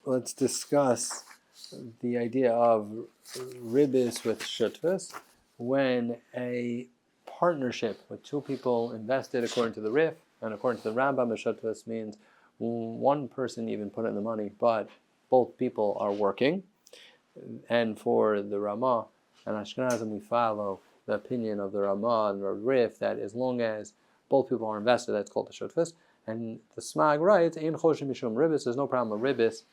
let's discuss the idea of ribis with shutfus when a partnership with two people invested according to the Rif and according to the Rambam. Shutfus means one person even put in the money, but both people are working. And for the Ramah and Ashkenazim, we follow the opinion of the Ramah and the Rif that as long as both people are invested, that's called the shutfus. And the Smag writes, "Ein choshim mishum ribis." There's no problem with ribis.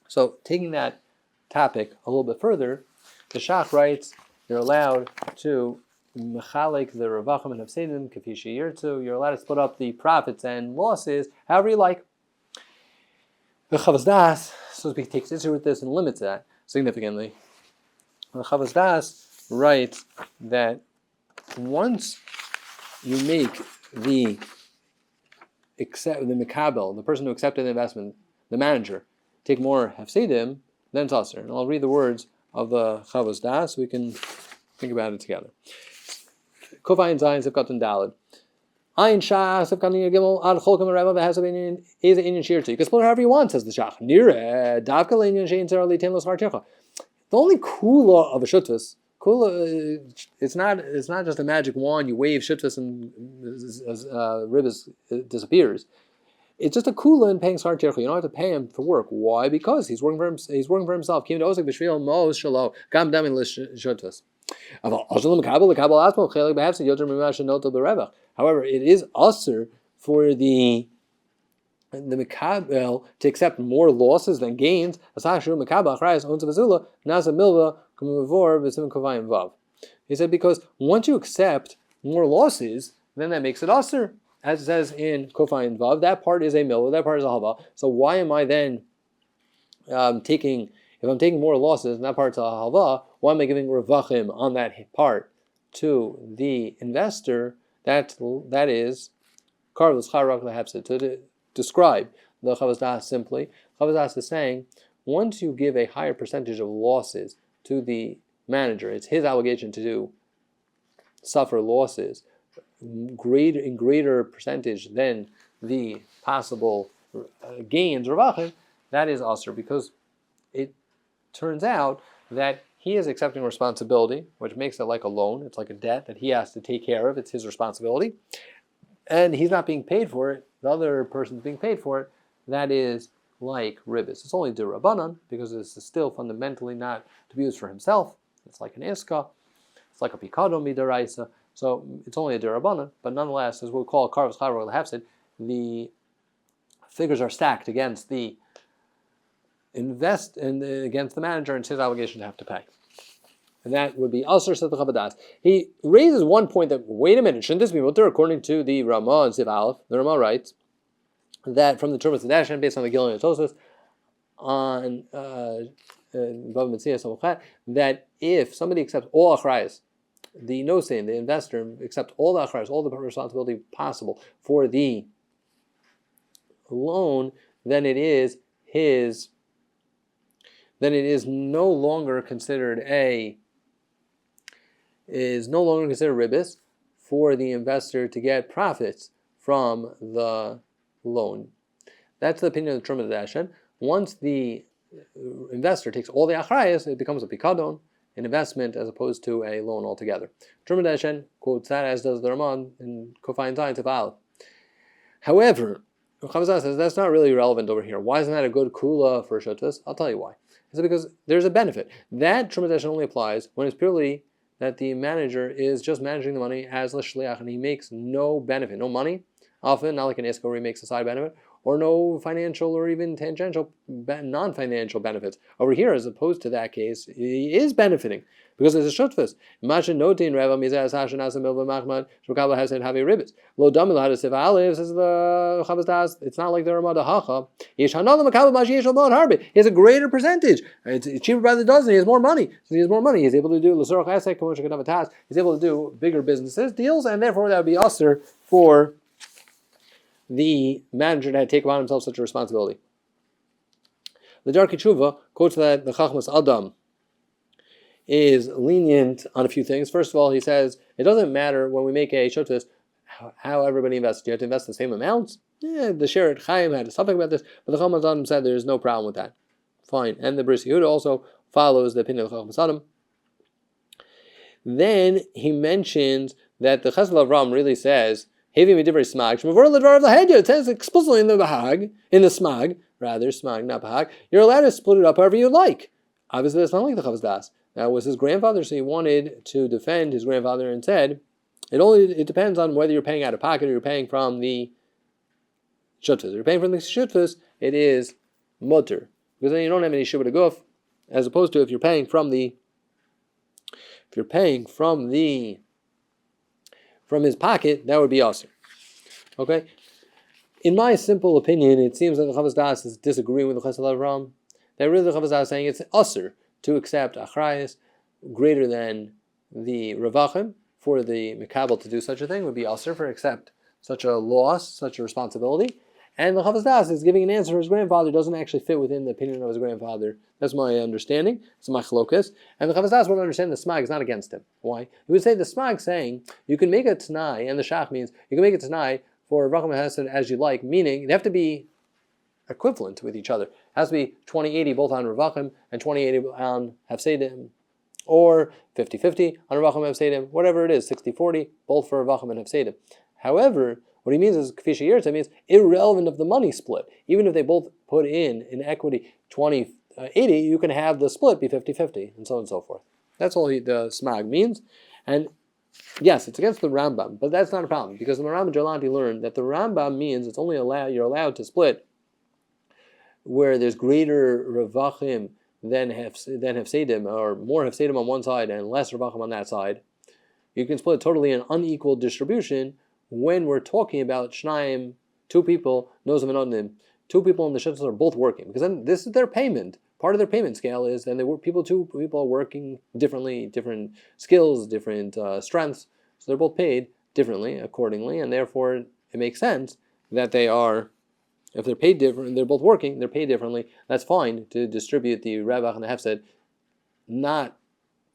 So taking that topic a little bit further, the Shach writes you're allowed to mechalek the ravachim and hafsedim kafi sheyirtzu. You're allowed to split up the profits and losses however you like. The Chavos Das, so to speak, takes issue with this and limits that significantly. The Chavos Das writes that once you make the Mikabel, the person who accepted the investment, the manager, take more Hafsedim, then it's Aser. And I'll read the words of the Chavos Das so we can think about it together. Kovayin Zayin Sefkatan Dalid. Ayin Shah Sefkatan Gimel Ad Cholkam Rebbe Behasa Beinin Is a Inyan Shirtu. You can split however you want, says the Shach. Nire Davka Leinian Shein Zer Litin Los Harticha. The only kula of a shutfus, kula, it's not just a magic wand. You wave shutfus and ribis disappears. It's just a kula in paying sar tircha. You don't have to pay him for work. Why? Because he's working for himself. He's working for himself. However, it is usher for the Mikabel to accept more losses than gains. He said because once you accept more losses, then that makes it usher. As it says in Kofayin Vav, that part is a milva, that part is a hava. So why am I then if I'm taking more losses and that part's a hava, why am I giving revachim on that part to the investor? That is karvus charak lehepsid. To describe the Chavos Das simply, Chavos Das is saying once you give a higher percentage of losses to the manager, it's his obligation to suffer losses in greater percentage than the possible gains or that is usher, because it turns out that he is accepting responsibility, which makes it like a loan. It's like a debt that he has to take care of. It's his responsibility, and he's not being paid for it. The other person's being paid for it. That is like ribis. It's only d'Rabbanan because this is still fundamentally not to be used for himself. It's like an iska. It's like a pikadon midaraisa. So it's only a d'Rabbanan, but nonetheless, as we'll call a karvus charak lehepsid, the figures are stacked against the against the manager, and it's his obligation to have to pay. And that would be Asr Seth Chavos Das. He raises one point that, wait a minute, shouldn't this be mutter? According to the Ramah and Siv Aleph, the Ramah writes that from the Torah Kollel, based on the Gilon Tosos, on that if somebody accepts all achrayas, the nosein, the investor, accepts all the achrayas, all the responsibility possible for the loan, then it is no longer considered ribis for the investor to get profits from the loan. That's the opinion of the Torah Kollel. Once the investor takes all the achrayas, it becomes a pikadon, an investment, as opposed to a loan altogether. Torah Kollel quotes that, as does the Ramon in Kofayin Zayin Tifal. However, Chavos Das says that's not really relevant over here. Why isn't that a good kula for shutfus? I'll tell you why. It's because there's a benefit. That Torah Kollel only applies when it's purely that the manager is just managing the money as l'shliach, and he makes no benefit, no money. Often, not like an iska where he makes a side benefit, or no financial or even tangential, non-financial benefits. Over here, as opposed to that case, he is benefiting because it's a shutfus. Imagine noting Reva Mizah Sashan Asa Milva Machman Shukabla has said Havi Ribis. Lo Damil had a Siv Aleph, says the Chavos Das. It's not like the Ramada Hacha. He has a greater percentage. It's cheaper by the dozen. He has more money. So he has more money. He's able to do L'Sorach Esek, he's able to do bigger businesses, deals, and therefore that would be usher for the manager to take upon himself such a responsibility. The Darkei Tshuva quotes that the Chachmas Adam is lenient on a few things. First of all, he says it doesn't matter when we make a shutfus how everybody invests. You have to invest the same amounts. The Sheret Chaim had something about this, but the Chachmas Adam said there's no problem with that. fine. And the Bris Yehuda also follows the opinion of Chacham Sadim. Then he mentions that the Chesed Avram really says, Hevi Midivrei Smag, Shemavor L'Dvar V'Hedya. It says explicitly in the Bahag, in the Smag, rather, Smag, not Bahag, you're allowed to split it up however you like. Obviously, that's not like the Chavos Das. That was his grandfather, so he wanted to defend his grandfather and said, it depends on whether you're paying out of pocket or you're paying from the Shutfus. If you're paying from the Shutfus, it is mutter. Because then you don't have any Shibud Guf, as opposed to if you're paying from his pocket, that would be Asr. Okay? In my simple opinion, it seems that the Chavos Das is disagreeing with the Chesed Avram. That really the Chavos Das is saying it's Asr to accept achrayas greater than the Ravachim. For the Mikabel to do such a thing would be Asr for accept such a loss, such a responsibility. And the Chavos Das is giving an answer for his grandfather doesn't actually fit within the opinion of his grandfather. That's my understanding. It's my chalokas. And the Chavos Das would understand the Smag is not against him. Why? He would say the Smag saying you can make a Tanai, and the Shach means you can make a Tanai for Racham and Hesed as you like, meaning they have to be equivalent with each other. It has to be 20-80 both on Ravachim and 20-80 on Hafsedim, or 50-50 on Ravachim and Hafsedim, whatever it is, 60-40, both for Ravachim and Hafsedim. However, what he means is, Kfisha Yirtza means irrelevant of the money split. Even if they both put in equity 20-80, you can have the split be 50-50, and so on and so forth. That's all the Smag means. And yes, it's against the Rambam, but that's not a problem, because the Rambam Jalanti learned that the Rambam means it's only you're allowed to split where there's greater Ravachim than Hefsedim, or more Hefsedim on one side and less Ravachim on that side. You can split totally an unequal distribution when we're talking about Shnayim, two people, Nozim and Odnim, two people in the Shutfus are both working, because then this is their payment. Part of their payment scale is then two people are working differently, different skills, different strengths, so they're both paid differently, accordingly, and therefore it makes sense that they are, if they're paid different, they're both working, they're paid differently, that's fine to distribute the Ravach and the Hefsed not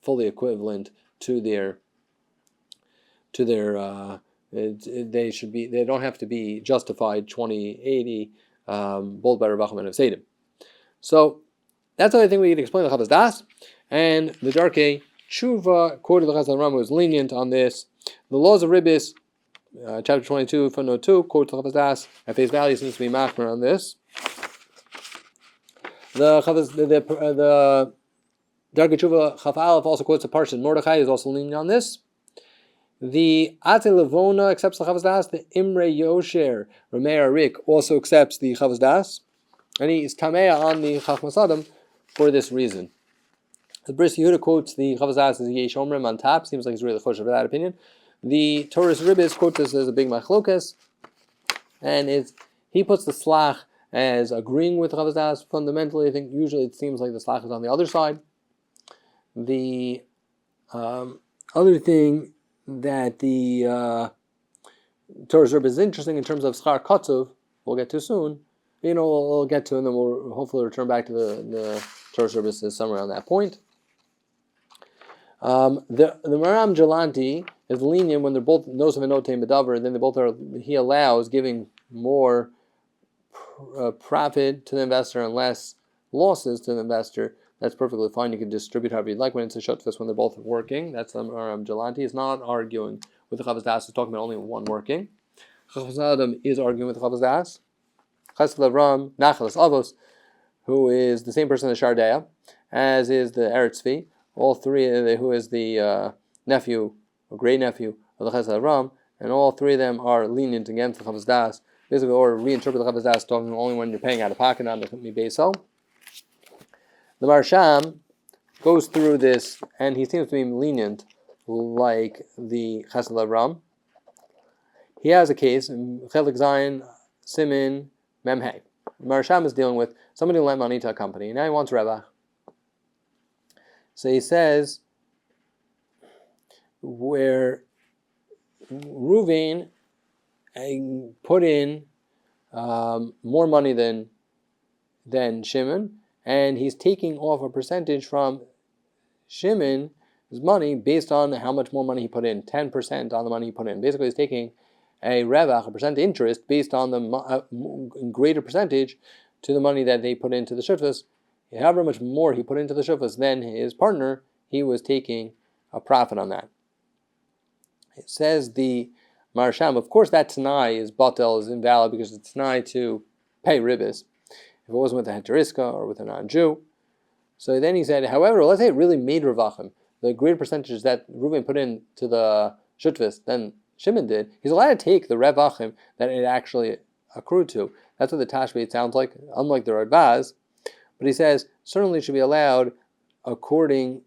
fully equivalent to their they don't have to be justified 20-80 both by Ravachim and Hefsedim. So that's how I think we can explain the Chavos Das. And the Darkei Tshuva quoted the Chesed Avram was lenient on this. The laws of Ribbis, chapter 22, footnote 2, quotes the Chavos Das. At face value seems to be machmer on this. The Darkei Tshuva Chaf Aleph also quotes the Parshat Mordechai, is also lenient on this. The Ate Levona accepts the Chavos Das. The Imre Yosher Rameir Arik also accepts the Chavos Das, and he is Tamea on the Chacham Sadim for this reason. The Bris Yehuda quotes the Chavos Das as Yesh Omrim on top. Seems like he's really choshev for that opinion. The Torah Ribbis quotes this as a big machlokas, and he puts the Slach as agreeing with Chavos Das. Fundamentally, I think usually it seems like the Slach is on the other side. The other thing that the Torah Rebbe is interesting in terms of Schar Kotzuv, we'll get to soon. We'll get to, and then we'll hopefully return back to the Torah Rebbe somewhere on that point. The Maram Jalanti is lenient when they're both Nosem and Notem Medaber, and then he allows giving more profit to the investor and less losses to the investor. That's perfectly fine. You can distribute however you like when it's a Shutfus when they're both working. That's the Jalanti. Is not arguing with the Chavos Das. It's talking about only one working. Chacham Sadim is arguing with the Chavos Das. Chesed Avram Nachalas Avos, who is the same person as Shardeya, as is the Eretz Tzvi. All three, who is the nephew, or great nephew of the Chesed Avram, and all three of them are lenient against the Chavos Das. Basically, or reinterpret the Chavos Das talking only when you're paying out of pocket, not the Beso. The Marsham goes through this, and he seems to be lenient, like the Chesed Avram. He has a case, Chelik Zayin, Simin, Memhei. Marsham is dealing with somebody who lent money to a company, and now he wants Rebbe. So he says, where Ruvain put in more money than Shimon, and he's taking off a percentage from Shimon's money based on how much more money he put in, 10% on the money he put in. Basically, he's taking a revach, a percent interest, based on the greater percentage to the money that they put into the shutfus however much more he put into the shufas than his partner, he was taking a profit on that. It says the Marsham, of course that Tanai is batel, is invalid because it's Tanai to pay ribbis. If it wasn't with a heteriska or with a non-Jew. So then he said, however, let's say it really made Ravachim, the greater percentage that Reuven put into the shutvis than Shimon did, he's allowed to take the Ravachim that it actually accrued to. That's what the Tashbeit sounds like, unlike the Radbaz. But he says, certainly should be allowed according,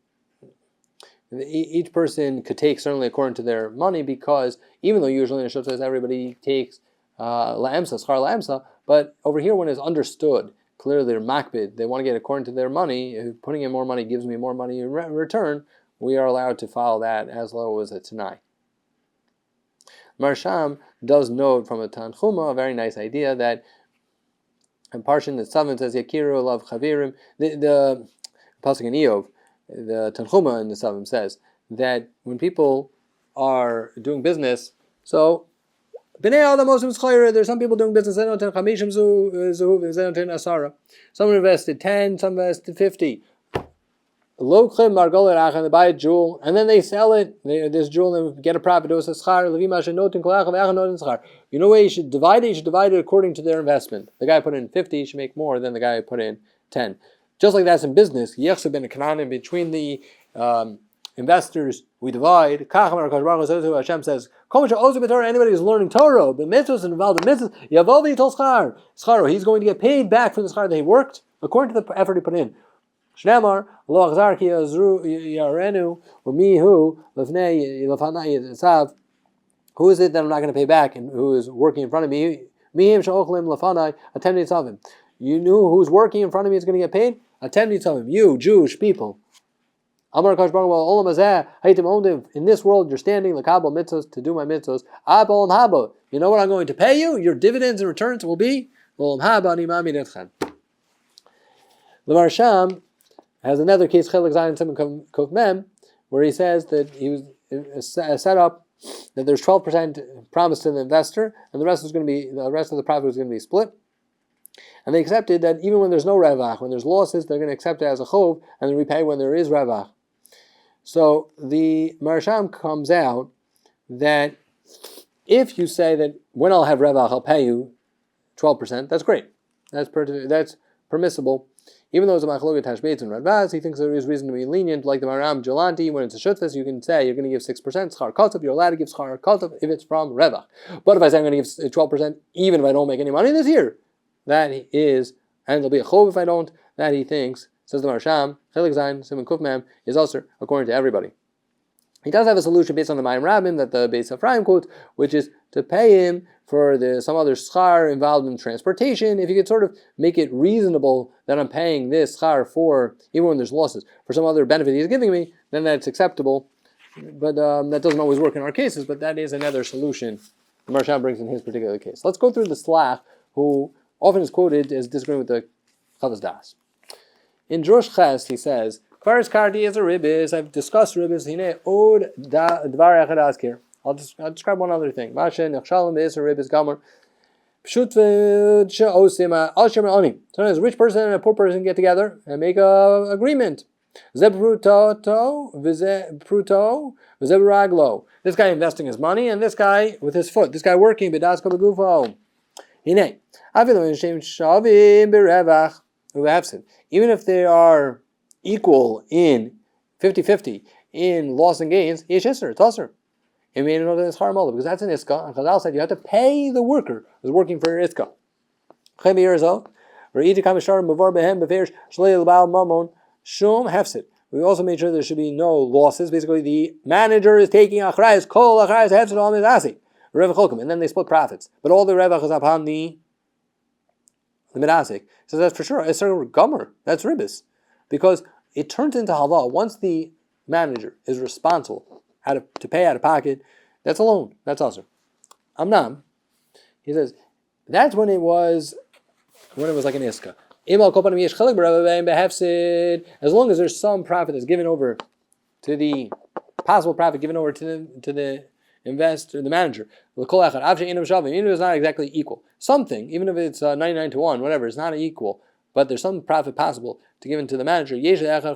each person could take certainly according to their money, because even though usually in a shutvis everybody takes la'emsa, schar la'emsa, but over here when it's understood, clearly they're makbid, they want to get according to their money, if putting in more money gives me more money in return, we are allowed to follow that as low as a Tanai. Marsham does note from a Tanchuma a very nice idea that in Parshin the Tzavim says Yakiru love Chavirim, the Pasuk in Eov, the Tanchuma in the Tzavim says that when people are doing business, so there's some people doing business, some invested 10, some invested 50. They buy a jewel and then they sell it, this jewel, and get a profit. You know where you should divide it? You should divide it according to their investment. The guy put in 50 should make more than the guy who put in 10. Just like that's in business, between the investors, we divide. Hashem says, anybody who's learning Torah, but mitzvahs and involved in mitzvahs, he's going to get paid back for the schar that he worked according to the effort he put in. Shneimar, who is it that I'm not going to pay back and who is working in front of me? You knew who's working in front of me is going to get paid? You, Jewish people. In this world, you're standing l'kabel mitzvahs, to do my mitzvahs. You know what I'm going to pay you? Your dividends and returns will be the Marsham has another case, Chelik Zayin Simon Kuf Mem, where he says that he was set up that there's 12% promised to the investor, and the rest of the profit was going to be split. And they accepted that even when there's no revach, when there's losses, they're going to accept it as a chov and then repay when there is revach. So the Marsham comes out that if you say that when I'll have revach, I'll pay you 12%, that's great. That's permissible. Even though it's a machlokes Tashbeit and Radbaz, he thinks there is reason to be lenient, like the Maram Jolanti, when it's a shutfis, you can say you're going to give 6% schar kotov, you're allowed to give schar kotov if it's from revach. But if I say I'm going to give 12%, even if I don't make any money this year, that is, and there'll be a chov if I don't, that he thinks, says the Marsham, Chelik Zayin, Simon Kufmam, is also according to everybody. He does have a solution based on the Mayim Rabbim that the Beis Ephraim quotes, which is to pay him for some other schar involved in transportation. If you could sort of make it reasonable that I'm paying this schar for, even when there's losses, for some other benefit he's giving me, then that's acceptable. But that doesn't always work in our cases, but that is another solution the Marsham brings in his particular case. Let's go through the Slach, who often is quoted as disagreeing with the Chavas Das. In Drush Ches, he says, Kvaris Kardi is a ribbis. I've discussed ribbis. Hine od dvar echad askir. I'll describe one other thing. Mashe nechshalim is a ribbis gamer. Pshut she'osim al-shem oni. Sometimes a rich person and a poor person get together and make an agreement. Zeb pruto v'zeb raglo. This guy investing his money and this guy with his foot. This guy working b'dasko b'gufo. Hine afilu shem shavim b'revach u'v'hafsid. Even if they are equal in 50-50 in loss and gains, yesh iser, it's usher. It may know that it's harmola because that's an iska. And Chazal said you have to pay the worker who's working for your iska. We also made sure there should be no losses. Basically, the manager is taking achrayas, kol achrayas hefsed al midasi, and then they split profits. But all the revach is upon the midasik. So that's for sure. It's a gomer. That's ribbis. Because it turns into halal. Once the manager is responsible to pay out of pocket, that's a loan. That's also. Amnam, he says, that's when it was like an iska. As long as there's some profit that's given over to the possible profit given over to the investor, the manager, even if it's not exactly equal. Something, even if it's 99 to 1, whatever, it's not equal. but there's some profit possible to give into the manager, even though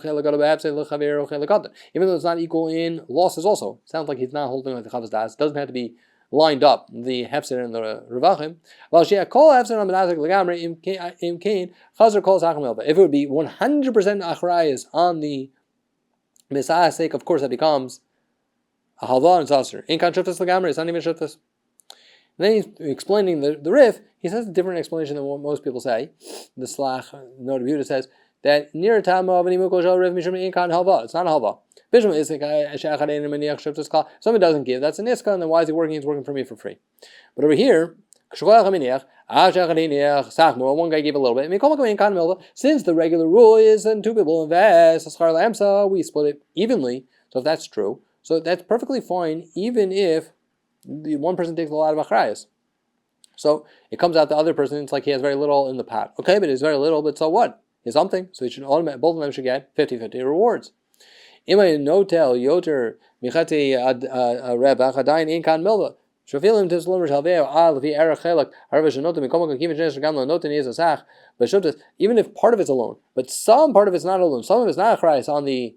it's not equal in losses also. It sounds like he's not holding like the Chavas Das. It doesn't have to be lined up, the hefzer and the revachim. If it would be 100% achrayas on the Messiah's sake, of course that becomes a halva and zaser. In kan shuftas legamri, it's not even shuftas. And then he's explaining the rif. He says a different explanation than what most people say. The Slach Note of Yehuda says that near tama of animukol shel rif mishum in kan halva. It's not a halva. Bishma is someone doesn't give. That's an iska, and then why is he working? He's working for me for free. But over here, one guy gave a little bit. Since the regular rule is and two people invest, we split it evenly. So if that's true, so that's perfectly fine, even if the one person takes a lot of achrayas. So it comes out the other person, it's like he has very little in the pot. Okay, but it's very little, but so what? It's something. So he should automatically, both of them should get 50-50 rewards. Imay notel yoter michati rebach adayin in kan milva. Shofilim tislomer shalveo al vi erach chelak harva shenotim mikomok kivin shenesh gam lo notin is asach. But shotas, even if part of it's a loan, but some part of it's not a loan, some of it's not a achrayas on the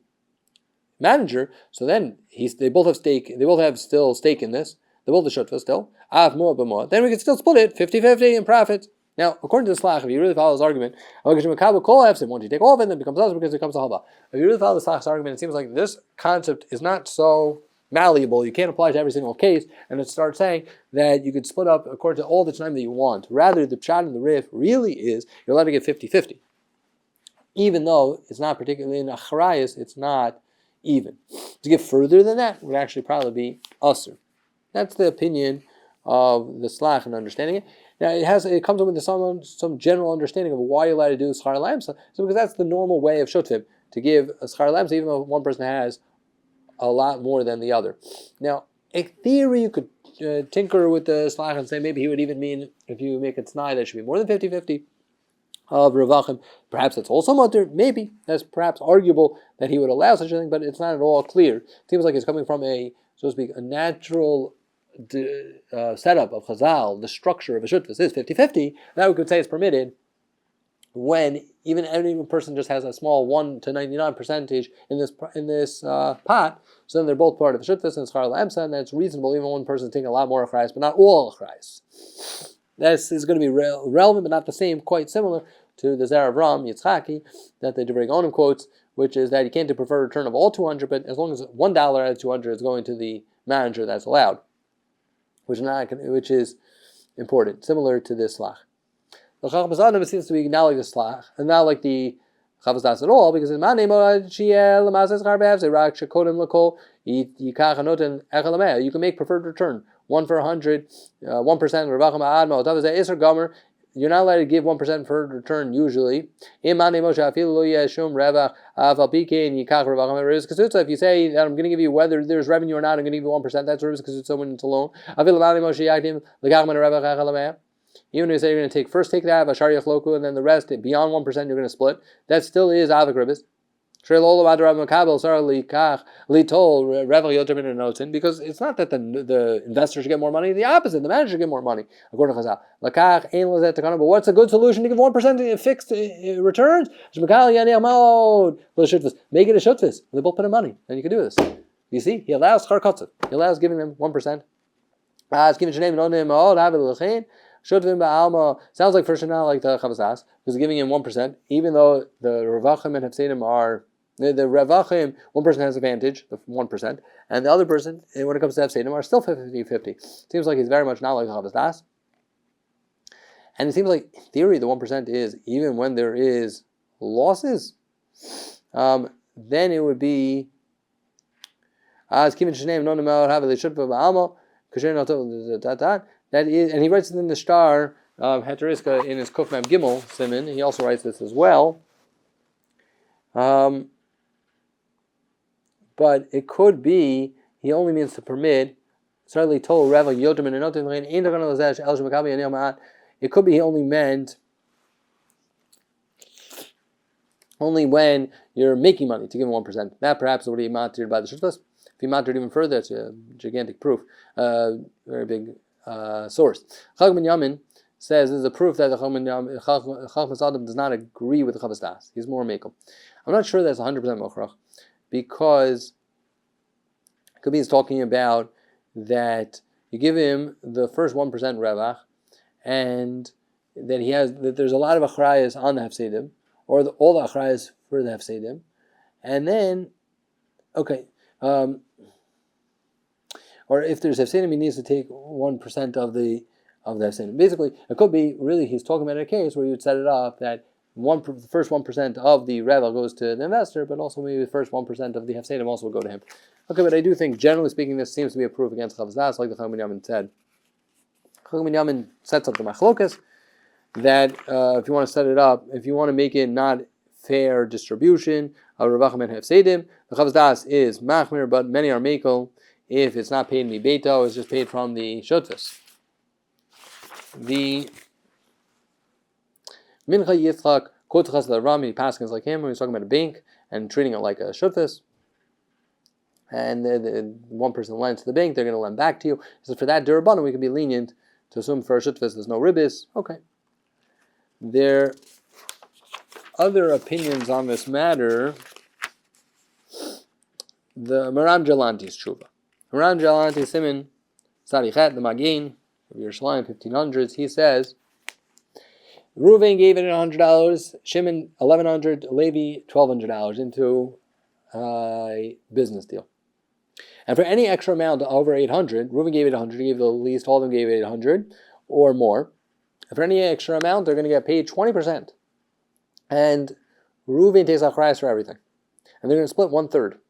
manager. So then they both have stake. They both have still stake in this. They both the shutva still. Then we can still split it 50-50 in profits. Now, according to the Slach, if you really follow his argument, once you take all of it, then it becomes us because it becomes a halva. If you really follow the Slach's argument, it seems like this concept is not so malleable. You can't apply it to every single case, and it starts saying that you could split up according to all the time that you want. Rather, the pshat and the rif really is you're allowed to get 50-50. Even though it's not particularly in achrayas, it's not even. To get further than that would actually probably be usr. That's the opinion of the Slach and understanding it. Now it comes up with some general understanding of why you're allowed to do schar lamsa. So because that's the normal way of shotvim, to give a schar lamsa, even though one person has a lot more than the other. Now, in theory, you could tinker with the Slach and say maybe he would even mean if you make it t'nai that it should be more than 50-50 of revachim. Perhaps that's also mutter. Maybe that's perhaps arguable that he would allow such a thing, but it's not at all clear. It seems like it's coming from a, so to speak, a natural setup of Chazal. The structure of a shutfus is 50-50. Now we could say it's permitted when even any person just has a small 1 to 99 percentage in this pot. So then they're both part of the shutfus and schar l'amsa, and that's reasonable. Even one person is taking a lot more achrayas, but not all achrayas. This is going to be relevant, but not the same. Quite similar to the Zera of Ram Yitzchaki that the Divrei Gaonim quotes, which is that you can't do preferred return of all 200, but as long as $1 out of 200 is going to the manager, that's allowed. Which is important, similar to this slach. The Chacham seems to be not like the slach, and not like the Chavas Das at all, because in my name you can make preferred return 1 for 100, 1%. You're not allowed to give 1% preferred return usually. If you say that I'm going to give you whether there's revenue or not, I'm going to give you 1%, that's ribs because it's someone it's a loan. Even if you say you're going to first take that, and then the rest, beyond 1%, you're going to split, that still is avik ribbis. Because it's not that the investor should get more money, the opposite, the manager should get more money, according to Chazal. But what's a good solution to give 1% fixed returns? Make it a shutfis. They both put in money, and you can do this. You see, he allows schar kotzev. He allows giving them 1%. Sounds like first not like the Chavas Das, because giving him 1%, even though the Ravachim and Hafsedim are the Ravachim, one person has advantage, the 1%, and the other person, when it comes to Hafsedim, are still 50-50. Seems like he's very much not like the Chavas Das. And it seems like, in theory, the 1% is, even when there is losses, then it would be, that is, and he writes it in the Shtar, Heteriska, in his Kufmam Gimel, Simon, he also writes this as well. But it could be he only means to permit. Certainly told Rav Ike Sultan. It could be he only meant only when you're making money to give him 1%. That perhaps is already matered by the shutfus. If he matered even further, it's a gigantic proof, very big source. Chag ben Yamin says this is a proof that the Chachmas Adam does not agree with the Chavas Das. He's more mekel. I'm not sure that's 100% mochrach, because could be he's talking about that you give him the first 1% revach, and that there's a lot of achrayas on the hefsedim, or all the achrayas for the hefsedim, and then or if there's hefsedim, he needs to take 1% of the hefsedim. Basically, it could be really he's talking about a case where you'd set it up that the first 1% of the revach goes to the investor, but also maybe the first 1% of the hefsedim also will go to him. Okay, but I do think, generally speaking, this seems to be a proof against Chavas Das, like the Chacham Ben Yamin said. Chacham Ben Yamin sets up the machlokas that if you want to set it up, if you want to make it not fair distribution of revachim and hefsedim, the Chavas Das is machmir, but many are mekel. If it's not paid mi beito, it's just paid from the shutfus. The Mincha Yitzchak Kotchas the Rami Paskins like him when he's talking about a bank and treating it like a shutfus. And the one person lends to the bank, they're going to lend back to you. So for that Durabana, we can be lenient to assume for a shutfus there's no ribis. Okay. There are other opinions on this matter. The Maram Jalanti's tshuva. Maram Jalanti Simon Sarichet the Magin of Yerushalayim 1500s. He says Reuven gave it $100, Shimon $1,100, Levi $1,200 into a business deal. And for any extra amount over 800, Reuven gave it 100, he gave the least, all of them gave it 800 or more. And for any extra amount, they're going to get paid 20%. And Reuven takes achrayas for everything. And they're going to split 1/3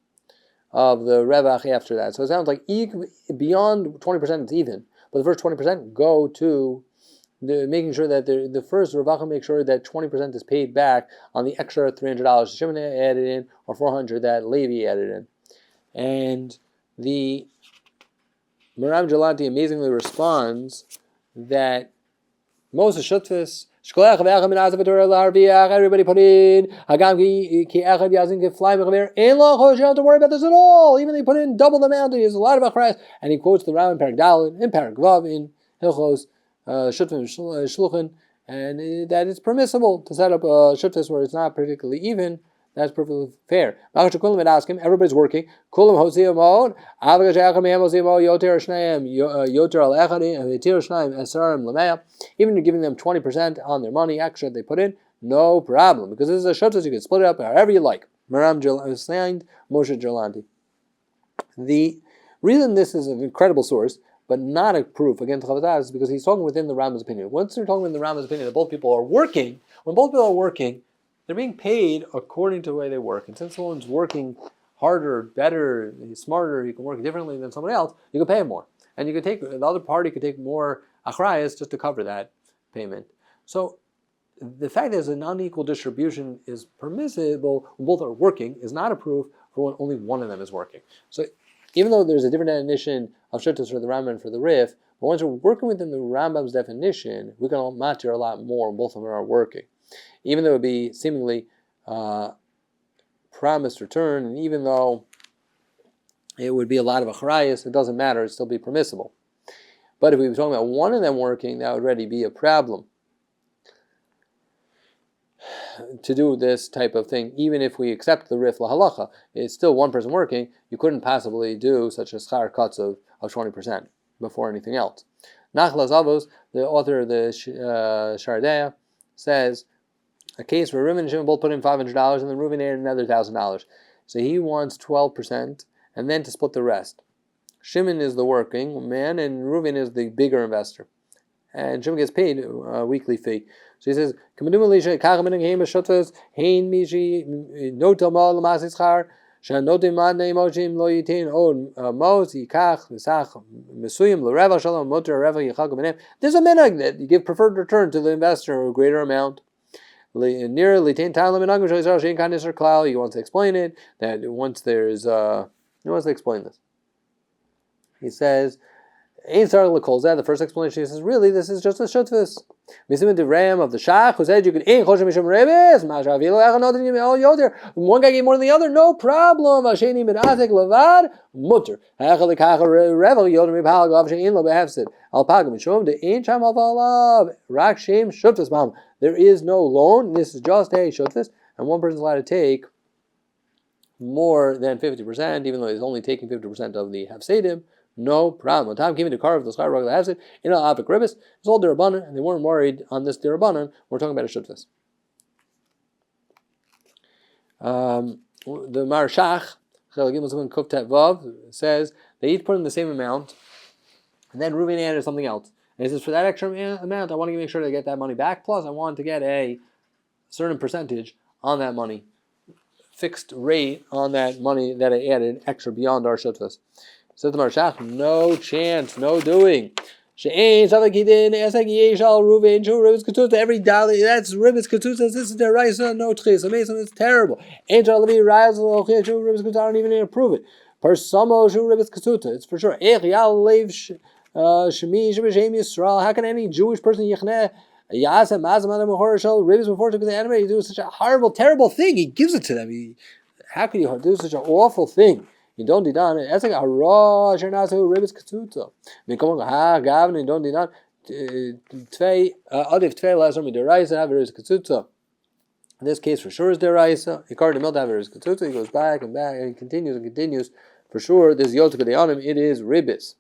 of the revach after that. So it sounds like beyond 20% it's even, but the first 20% go to making sure that the first revachim make sure that 20% is paid back on the extra $300 Shimon added in, or $400 that Levi added in. And the Maram Jalanti amazingly responds that Moses Shutfis, everybody put in, you don't have to worry about this at all. Even they put in double the amount, there's a lot of achrayas. And he quotes the Ram in Perek Daled, in Perek Vav, in Hilchos, Shutfim Shluchin, and that it's permissible to set up a Shutfis where it's not particularly even. That's perfectly fair. Everybody's working. Even giving them 20% on their money extra they put in, no problem. Because this is a shutfus, you can split it up however you like. Maram signed Moshe Jalanti. The reason this is an incredible source, but not a proof against Chavas Das, is because he's talking within the Rambam's opinion. Once they're talking within the Rambam's opinion that both people are working, when both people are working, they're being paid according to the way they work. And since someone's working harder, better, he's smarter, he can work differently than someone else, you can pay him more. And you could take, the other party could take more achrayas just to cover that payment. So the fact that an unequal distribution is permissible when both are working is not a proof for when only one of them is working. So even though there's a different definition of shuttas for the Rambam and for the Rif, but once we're working within the Rambam's definition, we can matter a lot more when both of them are working. Even though it would be seemingly promised return, and even though it would be a lot of achrayas, it doesn't matter, it'd still be permissible. But if we were talking about one of them working, that would already be a problem to do this type of thing. Even if we accept the Rif Lahalacha, it's still one person working, you couldn't possibly do such a schar cuts of 20% before anything else. Nachlas Avos, the author of the Shardea, says a case where Reuven and Shimon both put in $500 and then Reuven added another $1,000. So he wants 12% and then to split the rest. Shimon is the working man and Reuven is the bigger investor. And Shimon gets paid a weekly fee. So he says, There's a minhag that you give preferred return to the investor a greater amount. He wants to explain it, that once there's he wants to explain this. He says The first explanation is really this is just a shutfus. Misim the ram of the shach who said you could in choshem mishum rebes. One guy gave more than the other, no problem. Asheni midazik levad mutter. Hachal kacha revel yodem mipal gav shein lo behefsid. Al pagam mishum de ein cham al valav rak shem shutfus bam. There is no loan. This is just a shutfus, and one person's allowed to take more than 50%, even though he's only taking 50% of the hefsedim. No problem. When time came into car of the Torah Kollel L'Hora'ah, in al Avik Ribbis, it's all derabanan, and they weren't worried on this derabanan. We're talking about a shutfus. The Marshach says they each put in the same amount, and then Reuven added something else. And he says, for that extra amount, I want to make sure to get that money back. Plus, I want to get a certain percentage on that money, fixed rate on that money that I added extra beyond our shutfus. Says the Marshach, no chance, no doing. Every dollar, that's ribbis ketuta. This is the raisa, no tchis. Amazing, it's terrible. I don't even need to prove it. It's for sure. How can any Jewish person ribbis before to the enemy? He do such a horrible, terrible thing. He gives it to them. How can you do such an awful thing? You don't did on it. That's like a raw. You're not so ribbis ketuta. You don't did on. Adif tvei last time deraisa have ribbis ketuta. In this case, for sure is deraisa. He carved the milk have ribbis ketuta. He goes back and back and he continues and continues. For sure, this yotzei b'de'anim. It is ribbis.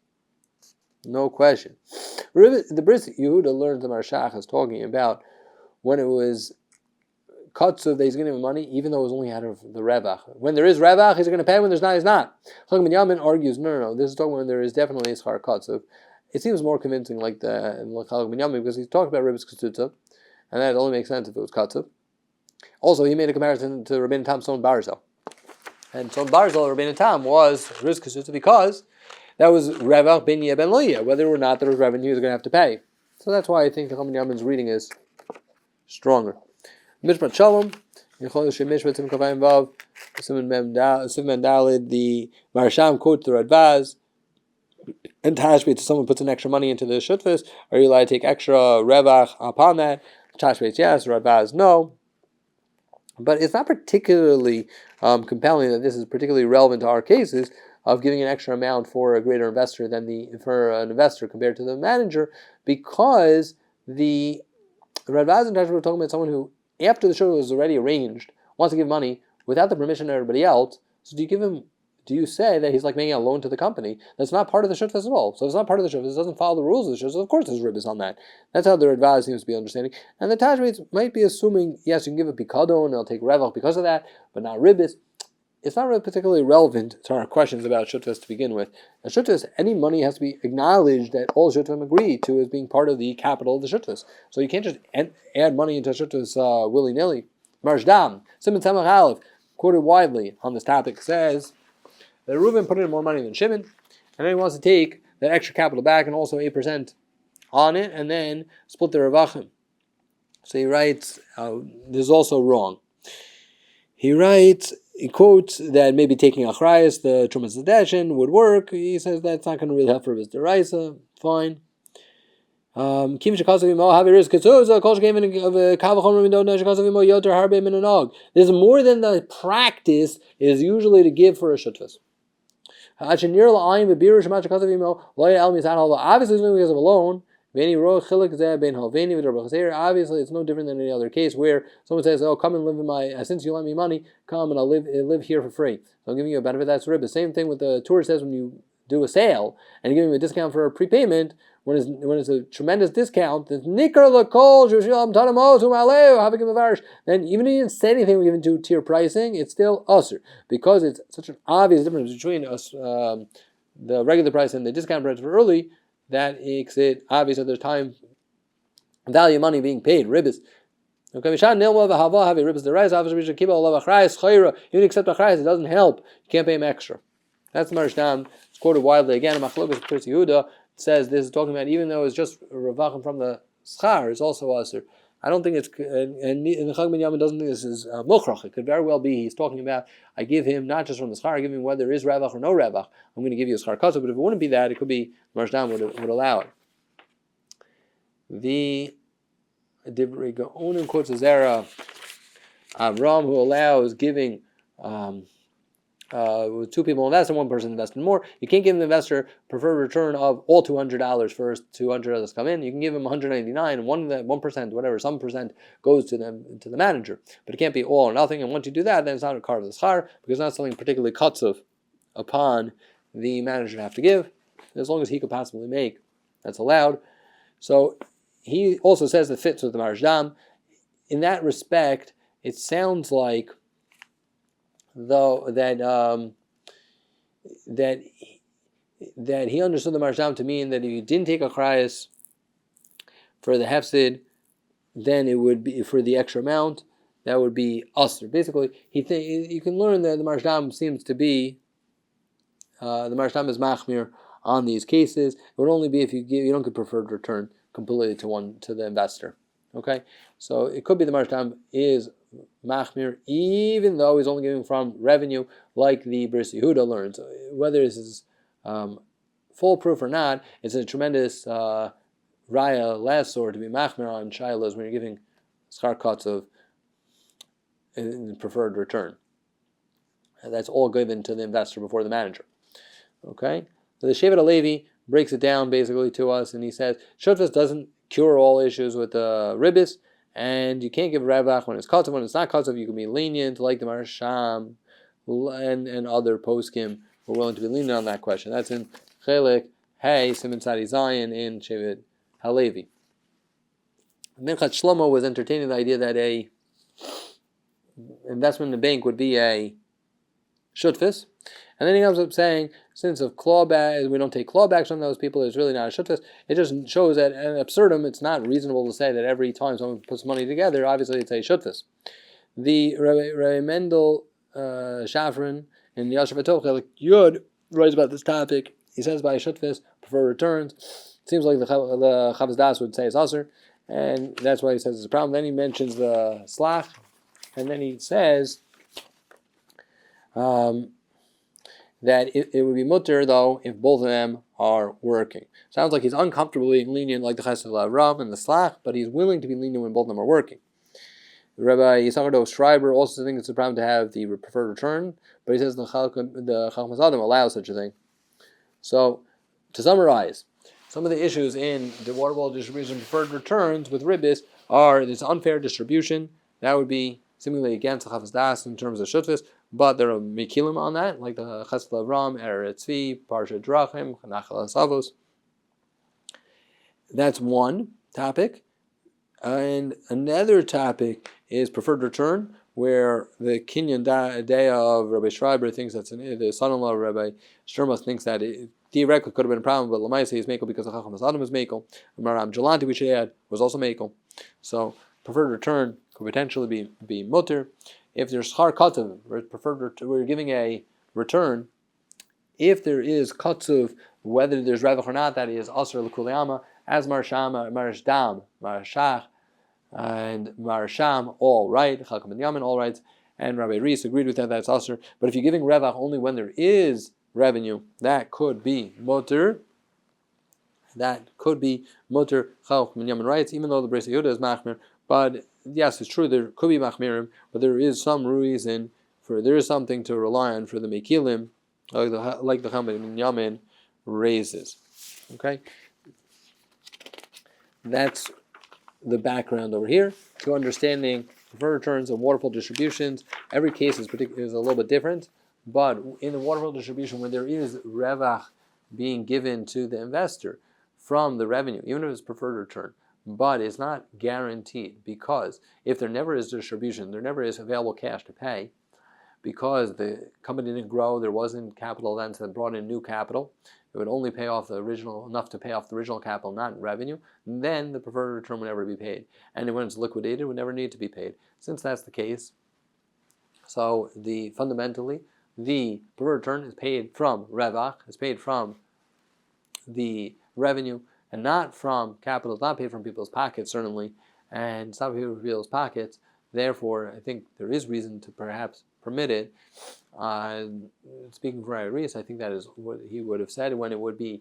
No question. The Bris Yehuda learned the Marshach is talking about when it was Katsuv that he's going to give him money, even though it was only out of the Revach. When there is Revach, he's going to pay. When there's not, he's not. Chagam Yamin argues, no. This is talking when there is definitely Ischar Katsuv. It seems more convincing like the Chagam Yamin because he's talking about Ribbis Ketuta, and that only makes sense if it was Katsuv. Also, he made a comparison to Rabbeinu Tam Son Barzel. And Son Barzel, Rabbeinu Tam, was Ribbis Ketuta because that was Revach ben Yeh ben Loya. Whether or not there was revenue, he was going to have to pay. So that's why I think the Chagam Yamin's reading is stronger. Mishpat Shalom, in Chodesh Mishpat Sim Kavayim Vav, Simon Dalid, the Marasham quotes the Radvaz, and Tashbeit, someone puts an extra money into the shutfus, are you allowed to take extra revach upon that? Tashbeit, yes, Radvaz, no. But it's not particularly compelling that this is particularly relevant to our cases of giving an extra amount for a greater investor than for an investor compared to the manager, because the Radvaz and Tashbeit were talking about someone who, after the shutfus was already arranged, wants to give money without the permission of everybody else. So do you say that he's like making a loan to the company? That's not part of the shutfus at all. So if it's not part of the shutfus, it doesn't follow the rules of the shutfus. Of course there's ribbis on that. That's how the Radvaz seems to be understanding. And the Tashbeit might be assuming, yes, you can give a pikadon, and they'll take revach because of that, but not ribbis. It's not really particularly relevant to our questions about shutfus to begin with. A shutfus, any money has to be acknowledged that all shutfim agree to as being part of the capital of the shutfus. So you can't just add money into shutfus willy-nilly. Marshdam, Simon Samach Aleph, quoted widely on this topic, says that Reuven put in more money than Shimon, and then he wants to take that extra capital back and also 8% on it, and then split the revachim. So he writes, this is also wrong. He quotes that maybe taking achrayas, the Trumas Zadeshin, would work. He says that's not going to really help for his deraisa. Fine. There's more than the practice is usually to give for a shutfus. Obviously, it's only because of a loan. Obviously, it's no different than any other case where someone says, "Oh, come and live in my. Since you lend me money, come and I'll live here for free. So I'm giving you a benefit." That's ribbis. Same thing with the tourist says when you do a sale and you give him a discount for a prepayment. When it's a tremendous discount, then even if you didn't say anything, we give into tier pricing, it's still usher because it's such an obvious difference between us, the regular price and the discount price for early, that makes it obvious that there's time value money being paid. Ribbis. Even accept achrayas, it doesn't help. You can't pay him extra. That's the Marshtam. It's quoted widely again. Machlokes Pritz Yehuda says this is talking about even though it's just revachim from the schar, it's also aser. I don't think it's, and the Chag Ben Yamin doesn't think this is mochrach. It could very well be he's talking about, I give him not just from the schar, I give him whether there is ravach or no ravach. I'm going to give you a schar kasa, but if it wouldn't be that, it could be Marshdam would allow it. The Divrei Gaonim quotes a Zera Avram who allows giving with two people invest and one person invested more. You can't give the investor preferred return of all $200 first, $200 come in. You can give him $199, and 1%, whatever, some percent goes to the manager. But it can't be all or nothing. And once you do that, then it's not a car of the schar because it's not something particularly kutzuv upon the manager to have to give. As long as he could possibly make, that's allowed. So he also says it fits with the Marshdam. In that respect, it sounds like though that he understood the Marshdam to mean that if you didn't take a krayas for the hefsid, then it would be for the extra amount. That would be usher. Basically, you can learn that the Marshdam seems to be the Marshdam is machmir on these cases. It would only be if you don't get preferred return completely to the investor. Okay, so it could be the Marshdam is machmir, even though he's only giving from revenue, like the Bris Yehuda learns. Whether this is foolproof or not, it's a tremendous raya less or to be machmir on shilas when you're giving schar cuts of preferred return. And that's all given to the investor before the manager. Okay, so the Shevet HaLevi breaks it down basically to us, and he says Shutfus doesn't cure all issues with the ribbis. And you can't give ravach when it's katav. When it's not katav, you can be lenient, like the Marsham and other poskim who are willing to be lenient on that question. That's in Chelik Hey Simon Tzadi Zion in Shevet HaLevi. Minchat Shlomo was entertaining the idea that a investment in a bank would be a shutfis, and then he comes up saying, since of clawback, we don't take clawbacks from those people, it's really not a shutfis. It just shows that an absurdum, it's not reasonable to say that every time someone puts money together, obviously it's a shutfis. The Rabbi Mendel Shafran in the Yashav HaTov Yud writes about this topic. He says by shutfis, prefer returns. It seems like the Chavaz Das would say it's usher, and that's why he says it's a problem. Then he mentions the slach, and then he says that it would be mutter though if both of them are working. Sounds like he's uncomfortably lenient like the Chesed Ravram and the Slach, but he's willing to be lenient when both of them are working. Rabbi Yisachar Schreiber also thinks it's a problem to have the preferred return, but he says the Chachmas Adam allows such a thing. So, to summarize, some of the issues in the waterfall distribution preferred returns with ribbis are this unfair distribution. That would be seemingly against the Chavaz Das in terms of shutfis, but there are mikilim on that, like the Chesed Avram, Eretz Tzvi, Parsha Drachim, Nachal Savos. That's one topic. And another topic is preferred return, where the Kinyan Daya of Rabbi Schreiber thinks that's the son-in-law of Rabbi Shtermas thinks that it theoretically could have been a problem, but Lamaisa is Mekel because the Chacham Adam is Mekel. Maram Jalanti, we should add, was also Mekel. So preferred return could potentially be mutter. If there's schar katav, we're giving a return. If there is katzuv, whether there's ravach or not, that is asr l'kuliyama, as Marshdam, Marshach, and Marsham, all right. Chalkom and Yamin, all right. And Rabbi Reis agreed with that. That's asr. But if you're giving ravach only when there is revenue, that could be mutter. That could be mutter. Chalkom and Yamin writes, even though the Bris Yehuda is machmir. But yes, it's true, there could be machmirim, but there is some reason there is something to rely on for the mekilim, like the Chacham ben Yamin raises. Okay? That's the background over here to understanding preferred returns and waterfall distributions. Every case is a little bit different, but in the waterfall distribution, when there is revach being given to the investor from the revenue, even if it's preferred return, but it's not guaranteed, because if there never is distribution, there never is available cash to pay, because the company didn't grow, there wasn't capital then, so they brought in new capital, it would only pay off enough to pay off the original capital, not revenue, then the preferred return would never be paid. And when it's liquidated, it would never need to be paid. Since that's the case, so fundamentally, the preferred return is paid from revach, is paid from the revenue, and not from capital, not paid from people's pockets, certainly, and it's not for people's pockets. Therefore, I think there is reason to perhaps permit it. Speaking for RIETS, I think that is what he would have said when it would be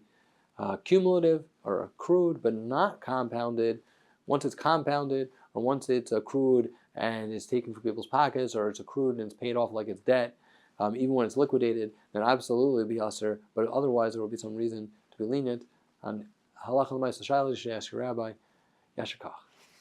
cumulative or accrued, but not compounded. Once it's compounded, or once it's accrued and is taken from people's pockets, or it's accrued and it's paid off like it's debt, even when it's liquidated, then absolutely it'll be usher. But otherwise, there will be some reason to be lenient. On halacha l'maisa shayla, you should ask your rabbi. Yashar Koach.